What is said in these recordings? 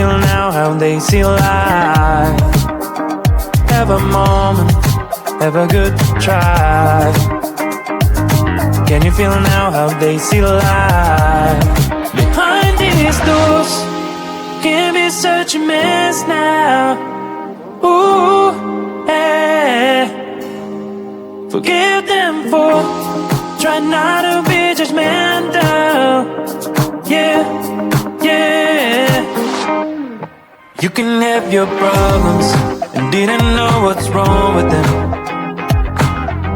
feel now how they see life? Have a moment, have a good try. Can you feel now how they see life? Behind these doors can be such a mess now. Ooh, yeah. Forgive them for trying not to be judgmental. Yeah, yeah. You can have your problems and didn't know what's wrong with them.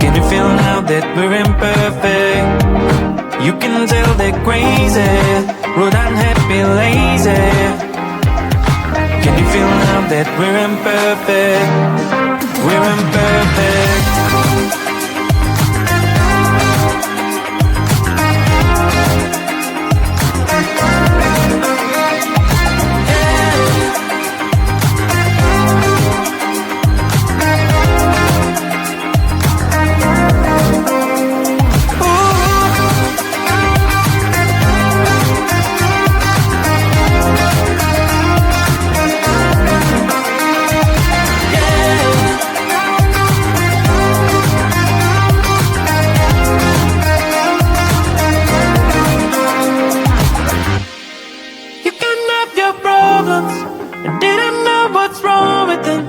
Can you feel now that we're imperfect? You can tell they're crazy, rude, unhappy, lazy. Can you feel now that we're imperfect? We're imperfect. And didn't know what's wrong with them.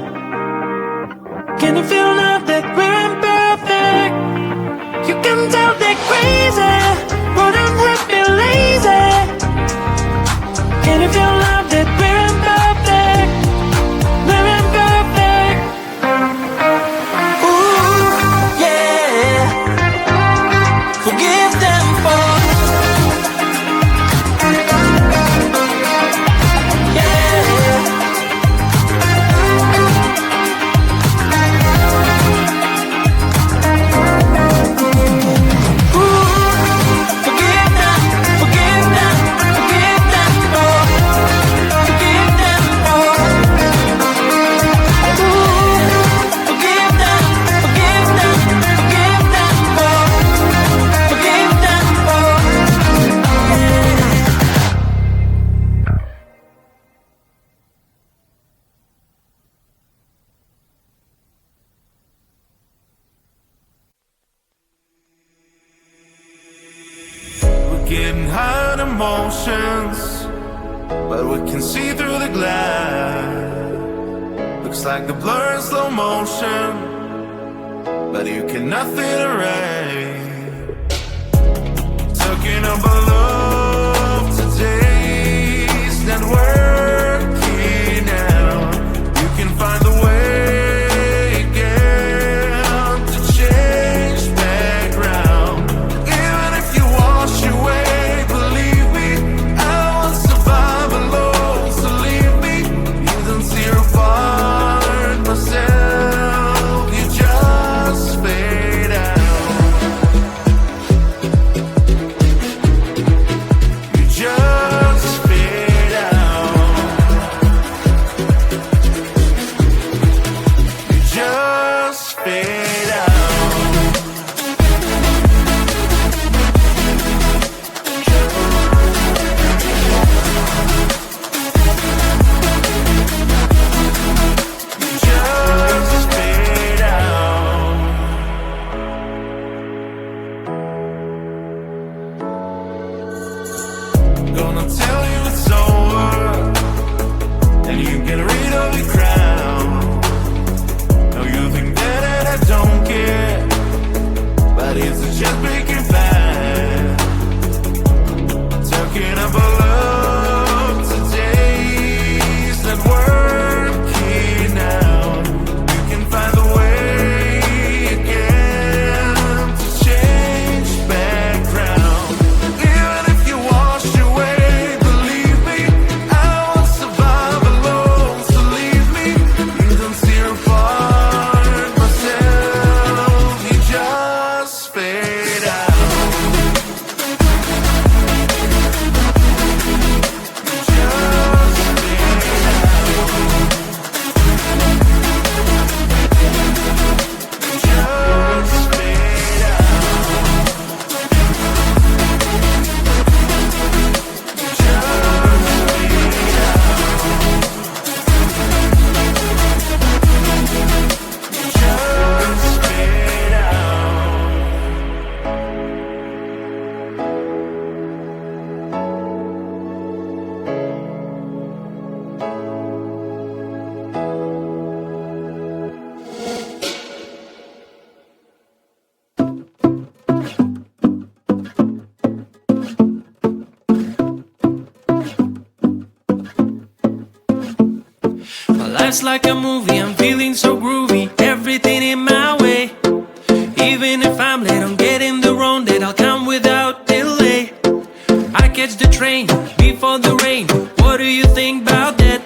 Can you feel now that we're imperfect? You can tell they're crazy, rude, unhappy, lazy. Can you feel now that we're imperfect? We're imperfect. Ooh, yeah. Forgive them for getting high on emotions, but we can see through the glass. Looks like the blur in slow motion, but you cannot feel the rain. Talking about love today's not working out. You can find the way again to change background. Even if you wash away, believe me, I won't survive alone. So leave me, you don't see your part myself. You just fade out. You just fade out. You just fade out. Just fade out. Gonna tell you it's over, and you get rid of the crown. No, you think that I don't just like a movie, I'm feeling so groovy, everything in my way. Even if I'm late, I'm getting the wrong date, I'll come without delay. I catch the train before the rain, what do you think about that?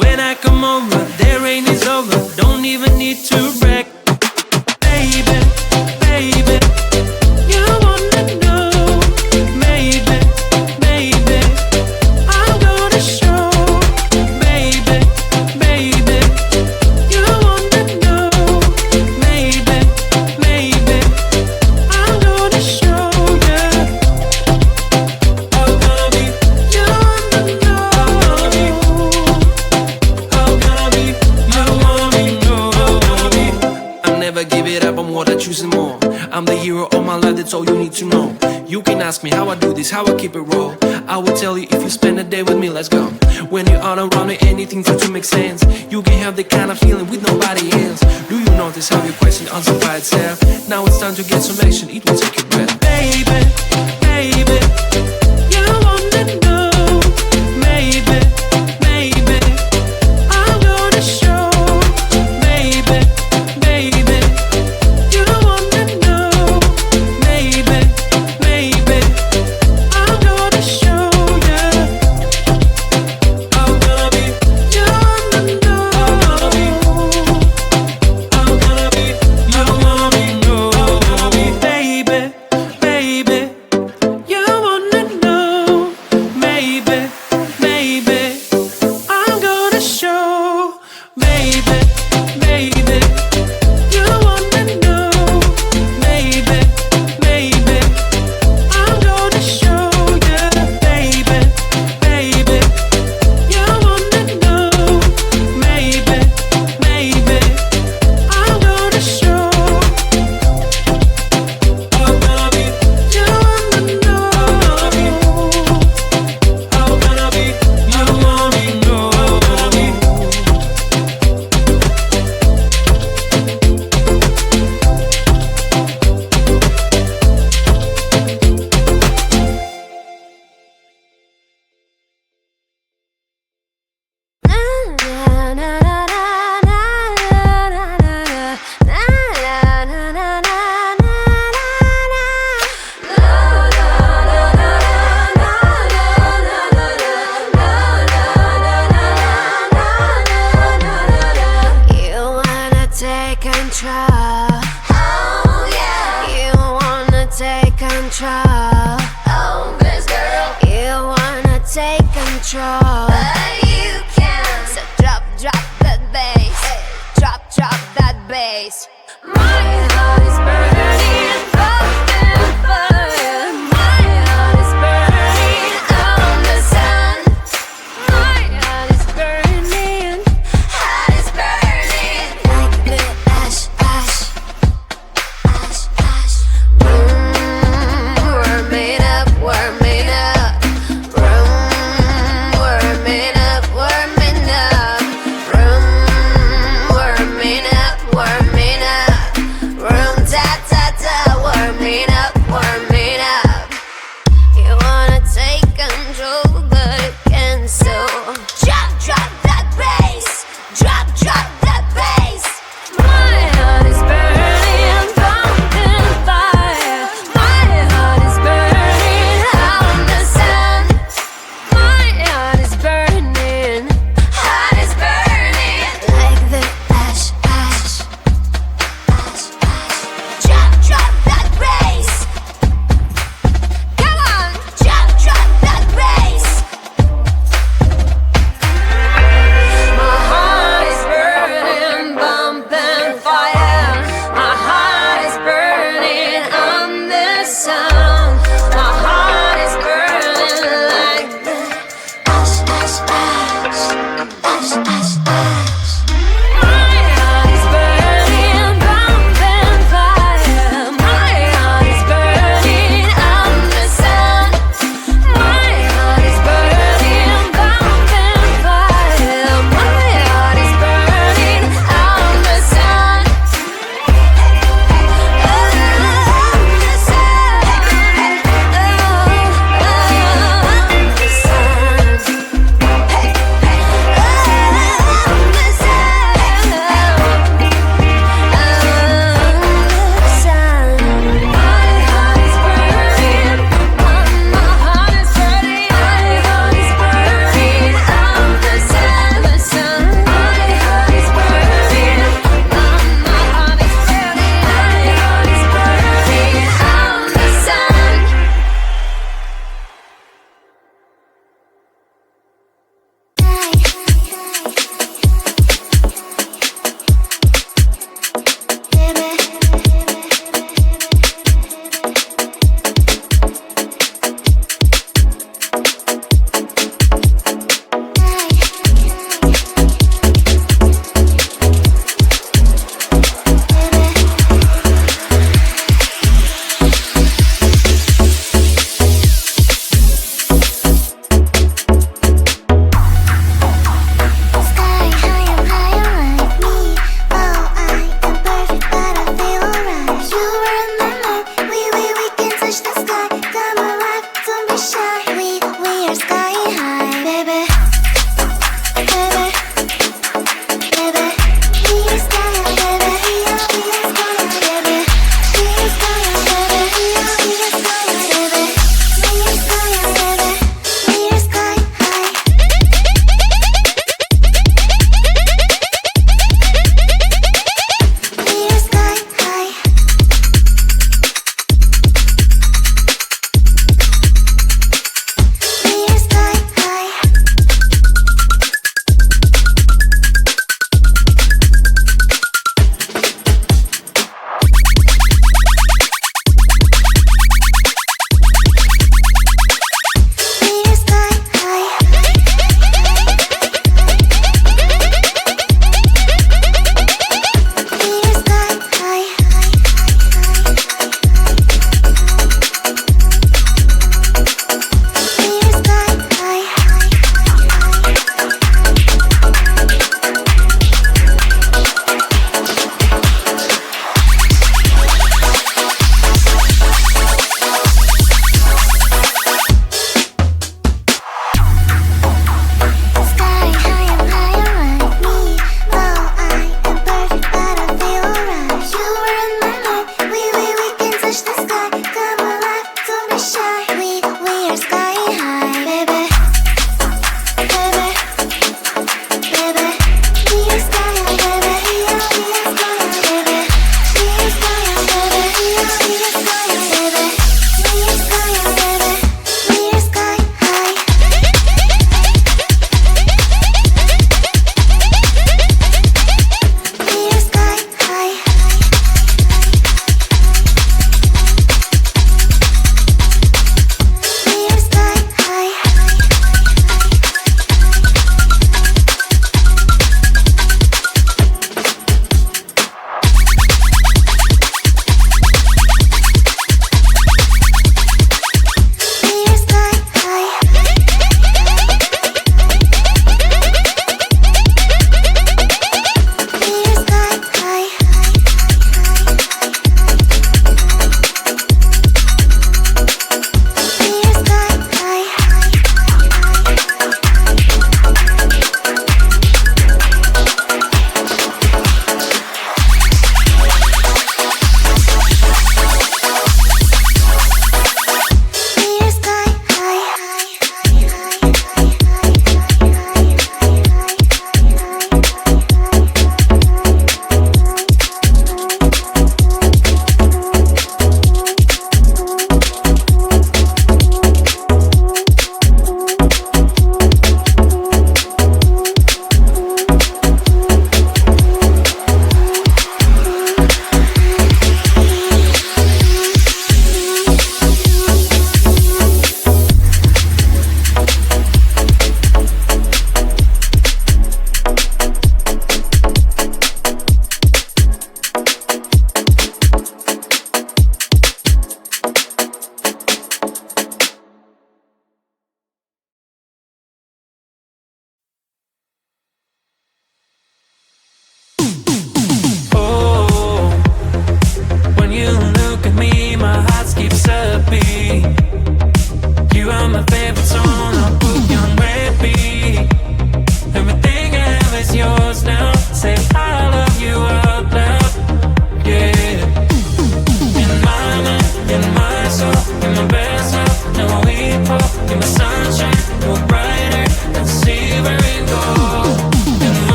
When I come over, the rain is over, don't even need to brag. Baby, baby, you wanna know. Maybe, maybe, I'm gonna show. Baby, baby, you wanna know. Maybe, maybe, I'm gonna show you. Oh, baby, you wanna know. Oh, baby, you wanna know. I'll never give it up, I'm what I choose and more. I'm the hero of my life, that's all you need to know. You can ask me how I do this, how I keep it raw. I will tell you if you spend a day with me, let's go. When you are around me, anything seems to make sense. You can have the kind of feeling with nobody else. Do you notice how your question answers by itself? Now it's time to get some action, it will take your breath. Baby, baby, you wanna know. Maybe, maybe, I'm gonna show. Baby, baby, you wanna know. Maybe, maybe, I'm gonna show you. Oh, baby, you wanna know. Oh, baby, you wanna know. Baby, baby, you wanna know. Maybe, maybe, I'm gonna show. Baby, baby, you wanna know. Maybe, maybe, I'm gonna show you. Baby, baby, you wanna know. Maybe, maybe, I'm gonna show. Oh, baby, you wanna know. Oh, baby, you wanna know. You wanna take control. Oh yeah. You wanna take control. Oh, this girl. You wanna take control. But you can't. So drop that bass. Drop that bass. My heart is burning up in fire. My heart is burning on the sun. My heart is burning. Heart is burning like the ash, ash, ash, ash. We're made up, we're made up. We're made up, we're made up. We're made up, we're made up.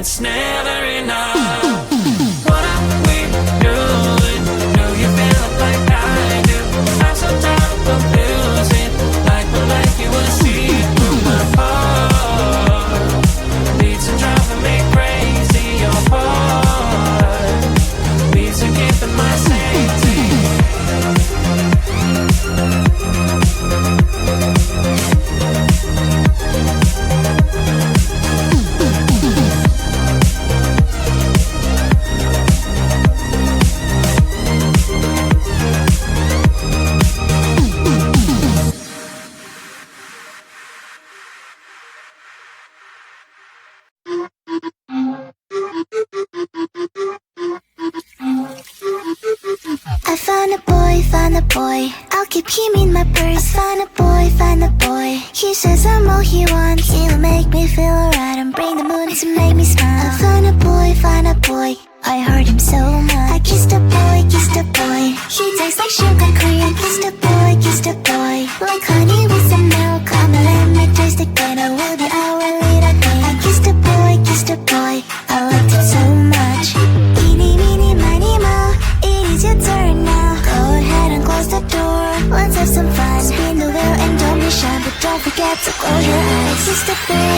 it's never enough. What are we doing? Do you feel it like I do? I'm so tired of losing, like you will see through my heart. Beats are driving me crazy. Your heart beats are keeping my safety. Found a boy, I'll keep him in my purse. Find a boy, he says I'm all he wants. He'll make me feel alright and bring the moon to make me smile. I found a boy, I heard him so much. I kissed a boy, he tastes like sugar cream. Kissed a boy, like honey with some milk. Come and let me taste it, then I will be our little thing. I kissed a boy, I liked it so much. Eeny, meeny, miny, moe, it is your turn now. Go ahead and close the door, let's have some fun. Spin the wheel and don't be shy, but don't forget to close your eyes. Kissed a boy,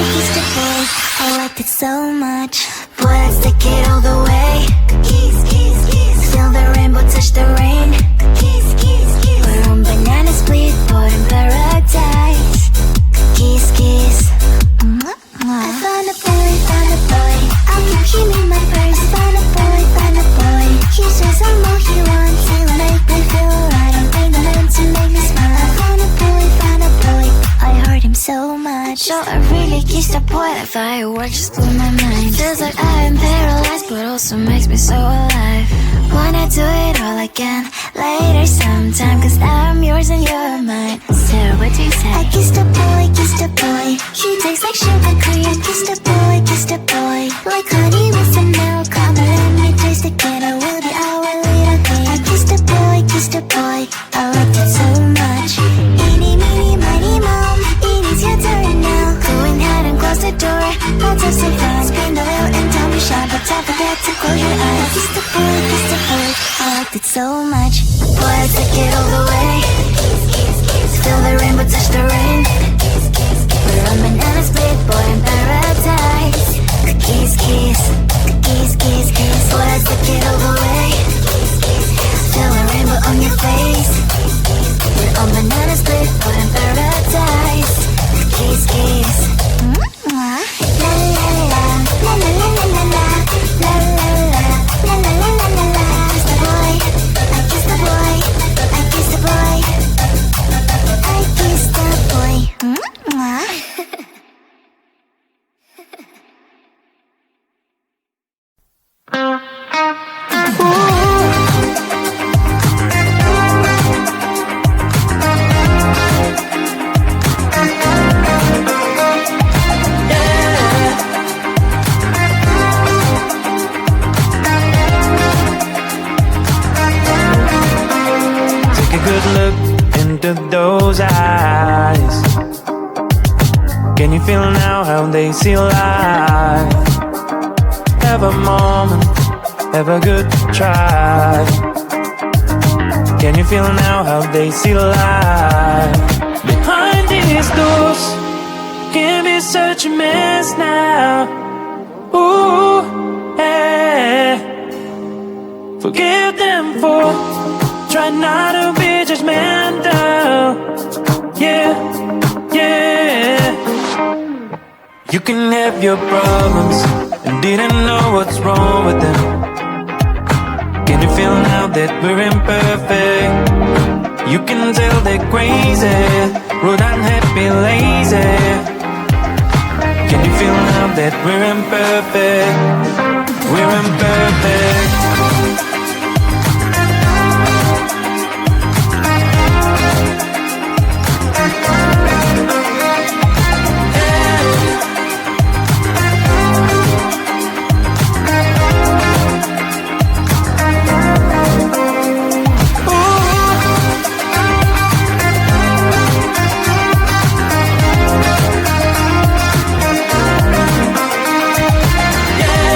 I liked it so much. Boy, let's take it all the way. Kiss, kiss, kiss, feel the rainbow touch the rain. Kiss, kiss, kiss, we're on banana split, boy in paradise. Kiss, kiss. I found a boy, I'll keep him in my purse. Found a boy, he says I'm all he wants. He'll make me feel alright and bring the moon to make me smile. I found a boy, I heard him so much. So I really kissed a boy, that fireworks just blew my mind. Feels like I am paralyzed, but also makes me so alive. Wanna do it all again, later sometime, cause now I'm yours and you're mine. So what do you say? I kissed a boy, he tastes like sugar cream. Kissed a boy, like honey with some milk. Come and let me taste it, then I will be our little thing. I kissed a boy, I liked it so much. Eeny, meeny, miny, moe, it is your turn now. Go ahead and close the door, let's have some fun. Spin the wheel and don't be shy, but don't forget to close your eyes. Kissed a boy, I liked it so much. Boy, let's take it all the way. Feel the rainbow touch the rain. We're on banana split, boy in paradise. Kiss, kiss, kiss, kiss, kiss. Boy, let's take it all the way. Feel the rainbow on your face. We're on banana split, boy in paradise. Kiss, kiss. La la la, la la la la la la, la la la, la la la la la la. I kissed the boy, I kissed the boy, I kissed the boy, I kissed the boy. Good look into those eyes. Can you feel now how they see life? Have a moment, have a good try. Can you feel now how they see life? Behind these doors can be such a mess now. Ooh, yeah. Forgive them for try not to be judgmental. Yeah, yeah. You can have your problems and didn't know what's wrong with them. Can you feel now that we're imperfect? You can tell they're crazy, rude, unhappy, lazy. Can you feel now that we're imperfect? We're imperfect. Yeah.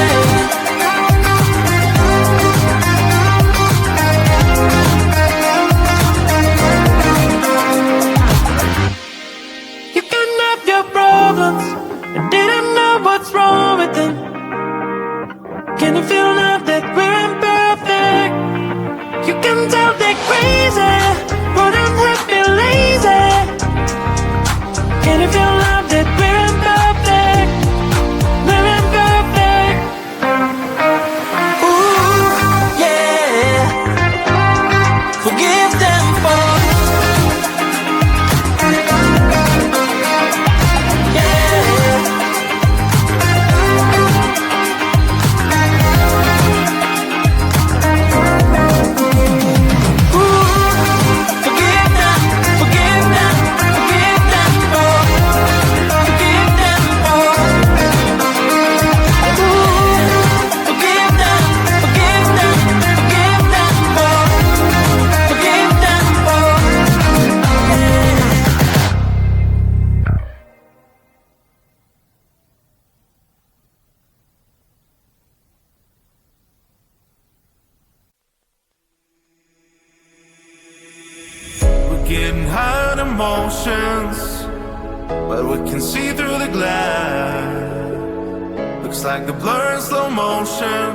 emotions, but we can see through the glass. Looks like the blur in slow motion,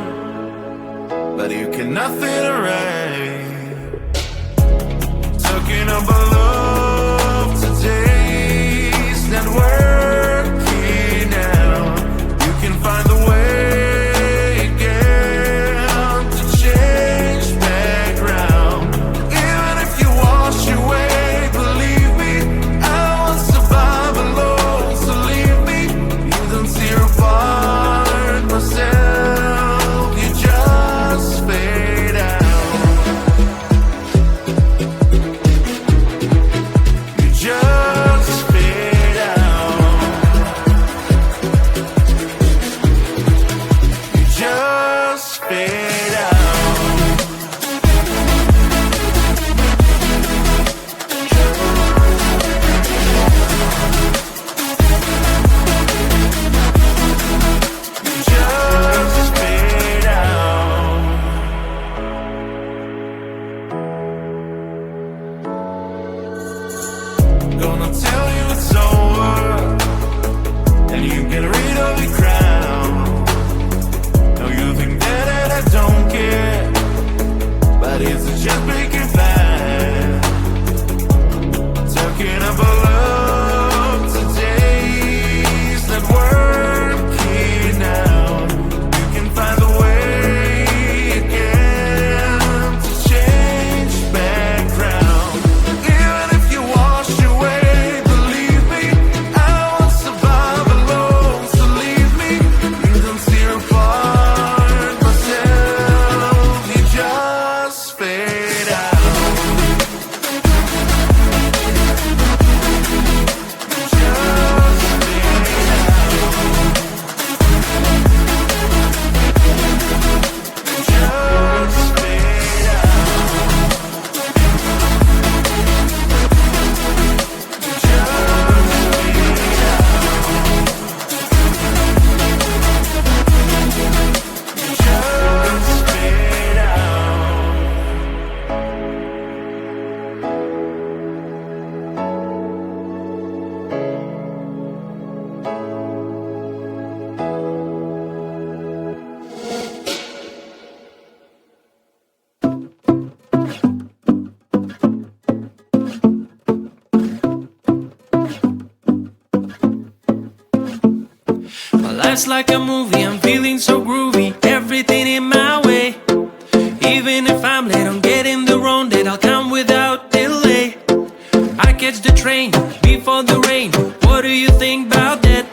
but you can nothing erase. Talking about love today's not working out. You can find the way again to change background. Even if you wash away, believe me, I won't survive alone. So leave me, you don't tear apart myself. You just fade out. You just fade out. You just fade out. Just fade out. Gonna tell you it's over, and you get rid of your crown. Now you think that I don't care, but it's just making fast. Talking about love today's not working out. You can find a way again to change background. Even if you wash away, believe me, I won't survive alone. So leave me, you don't tear apart myself. You just fade out. My life's like a movie, I'm feeling so groovy. Everything in my way. Even if I'm late on getting the wrong date, I'll come without delay. I catch the train before the rain. What do you think about that?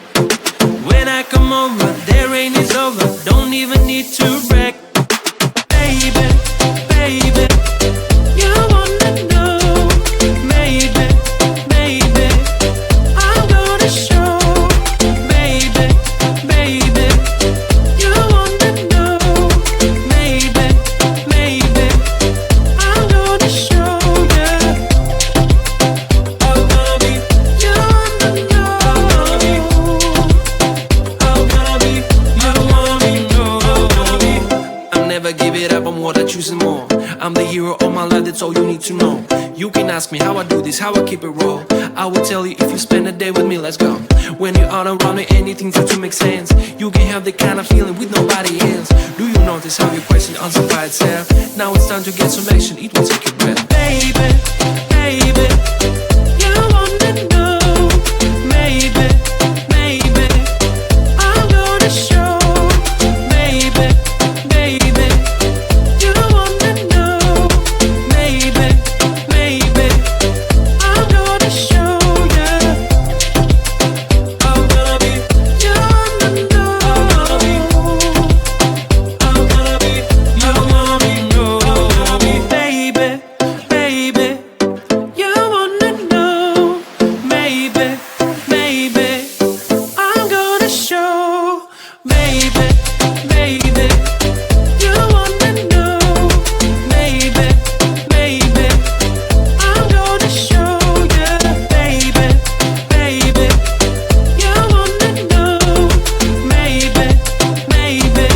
When I come over, the rain is over. Don't even need to brag. Baby, baby, you wanna know. Maybe, maybe, I'm gonna show. Baby, baby, you wanna know. Maybe, maybe, I'm gonna show you. I'm gonna be, you wanna know. I'm gonna be, you wanna know. I'll never give it up, I'm what I choose and more. I'm the hero of my life, that's all you need to know. You can ask me how I do this, how I keep it raw. I will tell you if you spend a day with me, let's go. When you're out around me, anything to make sense. You can have the kind of feeling with nobody else. Do you notice how your question answers by itself? Now it's time to get some action, it will take your breath. Baby, baby, you wanna know. Maybe, maybe, I'm gonna show. Baby, baby, you wanna know. Maybe, maybe, I'm gonna show you. I'm gonna be, you wanna know. I'm gonna be, you wanna know. Baby, baby, you wanna know. Maybe, maybe, I'm gonna show. Baby, baby, you wanna know. Maybe, maybe, I'm gonna show you. Baby, baby, you wanna know. Maybe, maybe,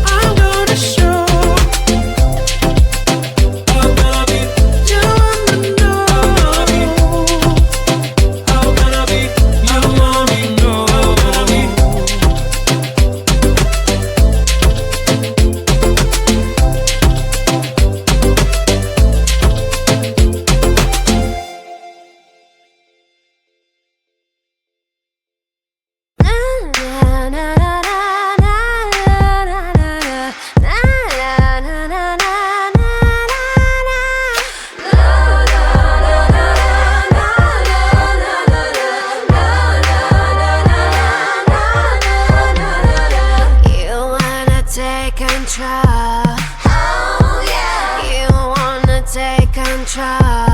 I'm gonna show. I'm gonna be, you wanna know. control. Oh yeah. You wanna take control.